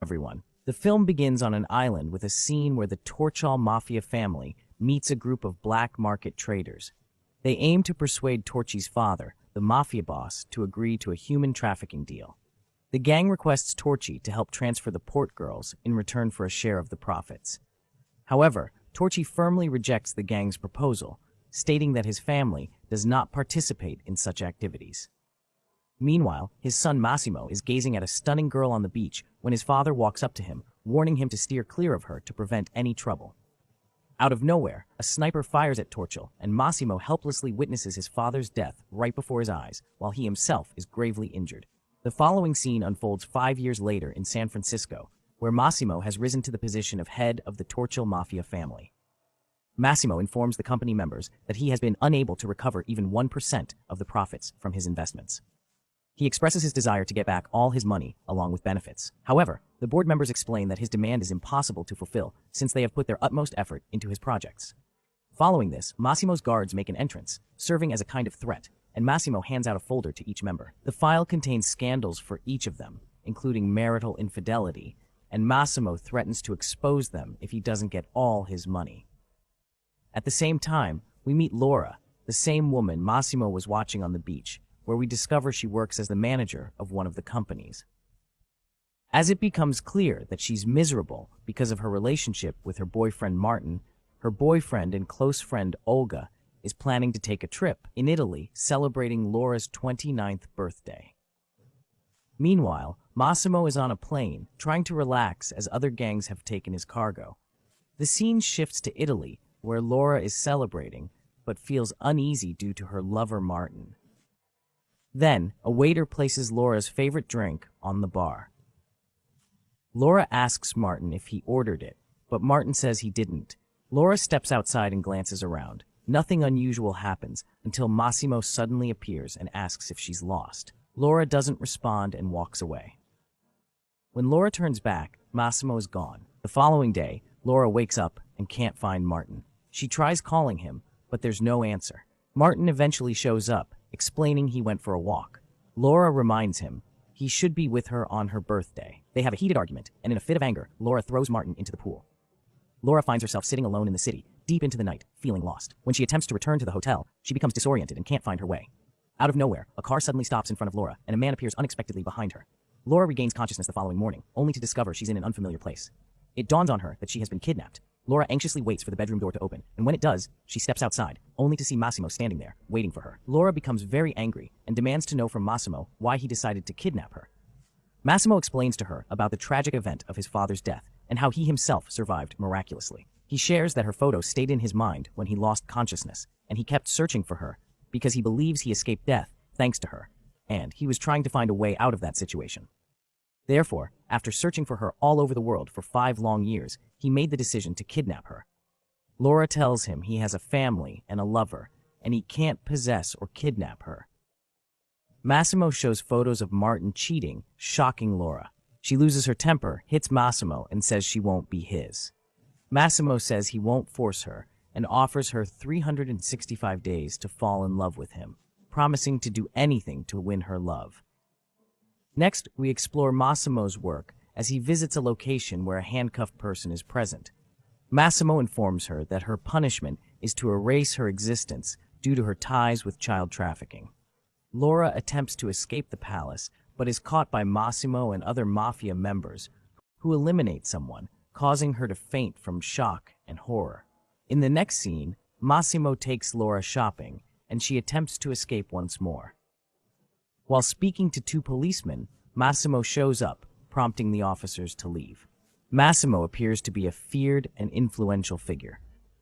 Everyone. The film begins on an island with a scene where the Torchall mafia family meets a group of black market traders. They aim to persuade Torchy's father, the mafia boss, to agree to a human trafficking deal. The gang requests Torchy to help transfer the port girls in return for a share of the profits. However, Torchy firmly rejects the gang's proposal, stating that his family does not participate in such activities. Meanwhile, his son Massimo is gazing at a stunning girl on the beach when his father walks up to him, warning him to steer clear of her to prevent any trouble. Out of nowhere, a sniper fires at Torchall, and Massimo helplessly witnesses his father's death right before his eyes, while he himself is gravely injured. The following scene unfolds 5 years later in San Francisco, where Massimo has risen to the position of head of the Torchall mafia family. Massimo informs the company members that he has been unable to recover even 1% of the profits from his investments. He expresses his desire to get back all his money, along with benefits. However, the board members explain that his demand is impossible to fulfill since they have put their utmost effort into his projects. Following this, Massimo's guards make an entrance, serving as a kind of threat, and Massimo hands out a folder to each member. The file contains scandals for each of them, including marital infidelity, and Massimo threatens to expose them if he doesn't get all his money. At the same time, we meet Laura, the same woman Massimo was watching on the beach, where we discover she works as the manager of one of the companies. As it becomes clear that she's miserable because of her relationship with her boyfriend Martin, her boyfriend and close friend Olga is planning to take a trip in Italy, celebrating Laura's 29th birthday. Meanwhile, Massimo is on a plane, trying to relax as other gangs have taken his cargo. The scene shifts to Italy, where Laura is celebrating, but feels uneasy due to her lover Martin. Then, a waiter places Laura's favorite drink on the bar. Laura asks Martin if he ordered it, but Martin says he didn't. Laura steps outside and glances around. Nothing unusual happens until Massimo suddenly appears and asks if she's lost. Laura doesn't respond and walks away. When Laura turns back, Massimo is gone. The following day, Laura wakes up and can't find Martin. She tries calling him, but there's no answer. Martin eventually shows up, explaining he went for a walk. Laura reminds him he should be with her on her birthday. They have a heated argument, and in a fit of anger, Laura throws Martin into the pool. Laura finds herself sitting alone in the city, deep into the night, feeling lost. When she attempts to return to the hotel, she becomes disoriented and can't find her way. Out of nowhere, a car suddenly stops in front of Laura, and a man appears unexpectedly behind her. Laura regains consciousness the following morning, only to discover she's in an unfamiliar place. It dawns on her that she has been kidnapped. Laura anxiously waits for the bedroom door to open, and when it does, she steps outside, only to see Massimo standing there, waiting for her. Laura becomes very angry and demands to know from Massimo why he decided to kidnap her. Massimo explains to her about the tragic event of his father's death and how he himself survived miraculously. He shares that her photo stayed in his mind when he lost consciousness, and he kept searching for her because he believes he escaped death thanks to her, and he was trying to find a way out of that situation. Therefore, after searching for her all over the world for 5 long years, he made the decision to kidnap her. Laura tells him he has a family and a lover, and he can't possess or kidnap her. Massimo shows photos of Martin cheating, shocking Laura. She loses her temper, hits Massimo, and says she won't be his. Massimo says he won't force her and offers her 365 days to fall in love with him, promising to do anything to win her love. Next, we explore Massimo's work as he visits a location where a handcuffed person is present. Massimo informs her that her punishment is to erase her existence due to her ties with child trafficking. Laura attempts to escape the palace, but is caught by Massimo and other mafia members, who eliminate someone, causing her to faint from shock and horror. In the next scene, Massimo takes Laura shopping, and she attempts to escape once more. While speaking to 2 policemen, Massimo shows up, prompting the officers to leave. Massimo appears to be a feared and influential figure.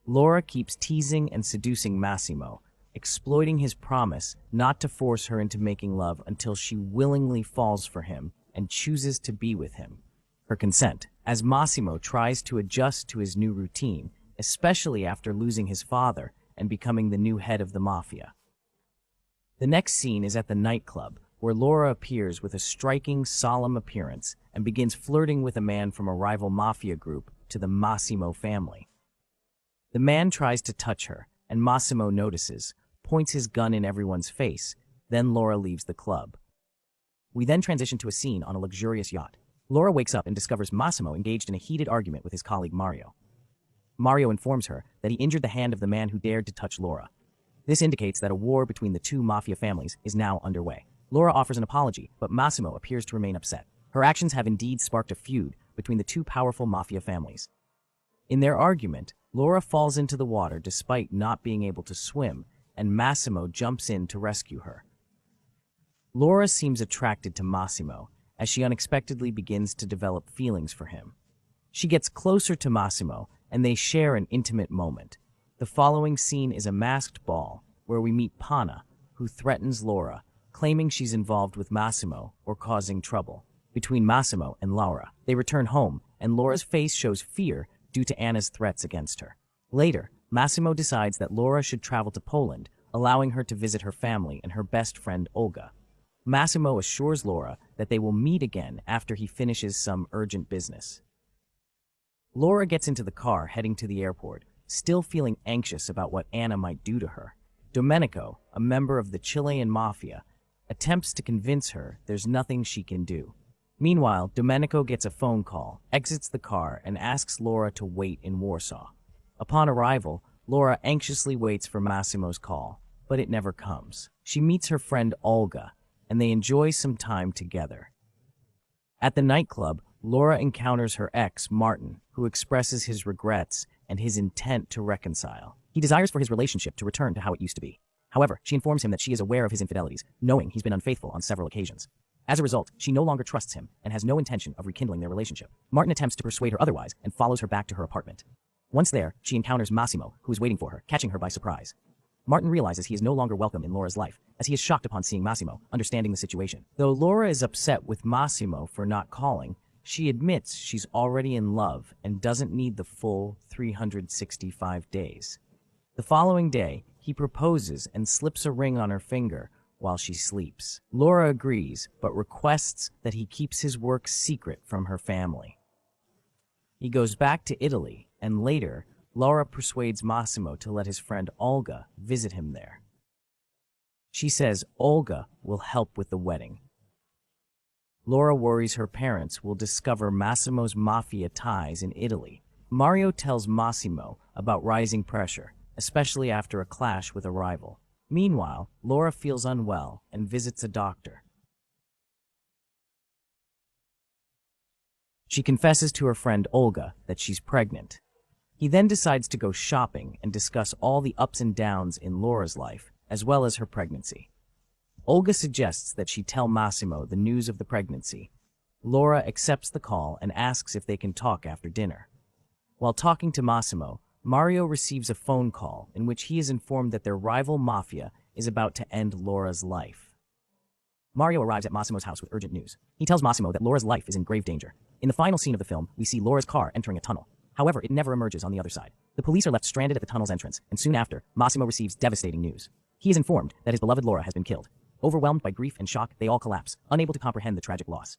Laura keeps teasing and seducing Massimo, exploiting his promise not to force her into making love until she willingly falls for him and chooses to be with him. Her consent, as Massimo tries to adjust to his new routine, especially after losing his father and becoming the new head of the mafia. The next scene is at the nightclub, where Laura appears with a striking, solemn appearance and begins flirting with a man from a rival mafia group to the Massimo family. The man tries to touch her, and Massimo notices, points his gun in everyone's face, then Laura leaves the club. We then transition to a scene on a luxurious yacht. Laura wakes up and discovers Massimo engaged in a heated argument with his colleague Mario. Mario informs her that he injured the hand of the man who dared to touch Laura. This indicates that a war between the two mafia families is now underway. Laura offers an apology, but Massimo appears to remain upset. Her actions have indeed sparked a feud between the two powerful mafia families. In their argument, Laura falls into the water despite not being able to swim, and Massimo jumps in to rescue her. Laura seems attracted to Massimo as she unexpectedly begins to develop feelings for him. She gets closer to Massimo, and they share an intimate moment. The following scene is a masked ball where we meet Panna, who threatens Laura, claiming she's involved with Massimo or causing trouble. Between Massimo and Laura, they return home, and Laura's face shows fear due to Anna's threats against her. Later, Massimo decides that Laura should travel to Poland, allowing her to visit her family and her best friend Olga. Massimo assures Laura that they will meet again after he finishes some urgent business. Laura gets into the car heading to the airport, still feeling anxious about what Anna might do to her. Domenico, a member of the Chilean mafia, attempts to convince her there's nothing she can do. Meanwhile, Domenico gets a phone call, exits the car, and asks Laura to wait in Warsaw. Upon arrival, Laura anxiously waits for Massimo's call, but it never comes. She meets her friend Olga, and they enjoy some time together. At the nightclub, Laura encounters her ex, Martin, who expresses his regrets and his intent to reconcile. He desires for his relationship to return to how it used to be. However, she informs him that she is aware of his infidelities, knowing he's been unfaithful on several occasions. As a result, she no longer trusts him and has no intention of rekindling their relationship. Martin attempts to persuade her otherwise and follows her back to her apartment. Once there, she encounters Massimo, who is waiting for her, catching her by surprise. Martin realizes he is no longer welcome in Laura's life, as he is shocked upon seeing Massimo, understanding the situation. Though Laura is upset with Massimo for not calling, she admits she's already in love and doesn't need the full 365 days. The following day, he proposes and slips a ring on her finger while she sleeps. Laura agrees, but requests that he keeps his work secret from her family. He goes back to Italy, and later, Laura persuades Massimo to let his friend Olga visit him there. She says Olga will help with the wedding. Laura worries her parents will discover Massimo's mafia ties in Italy. Mario tells Massimo about rising pressure, especially after a clash with a rival. Meanwhile, Laura feels unwell and visits a doctor. She confesses to her friend Olga that she's pregnant. He then decides to go shopping and discuss all the ups and downs in Laura's life, as well as her pregnancy. Olga suggests that she tell Massimo the news of the pregnancy. Laura accepts the call and asks if they can talk after dinner. While talking to Massimo, Mario receives a phone call in which he is informed that their rival mafia is about to end Laura's life. Mario arrives at Massimo's house with urgent news. He tells Massimo that Laura's life is in grave danger. In the final scene of the film, we see Laura's car entering a tunnel. However, it never emerges on the other side. The police are left stranded at the tunnel's entrance, and soon after, Massimo receives devastating news. He is informed that his beloved Laura has been killed. Overwhelmed by grief and shock, they all collapse, unable to comprehend the tragic loss.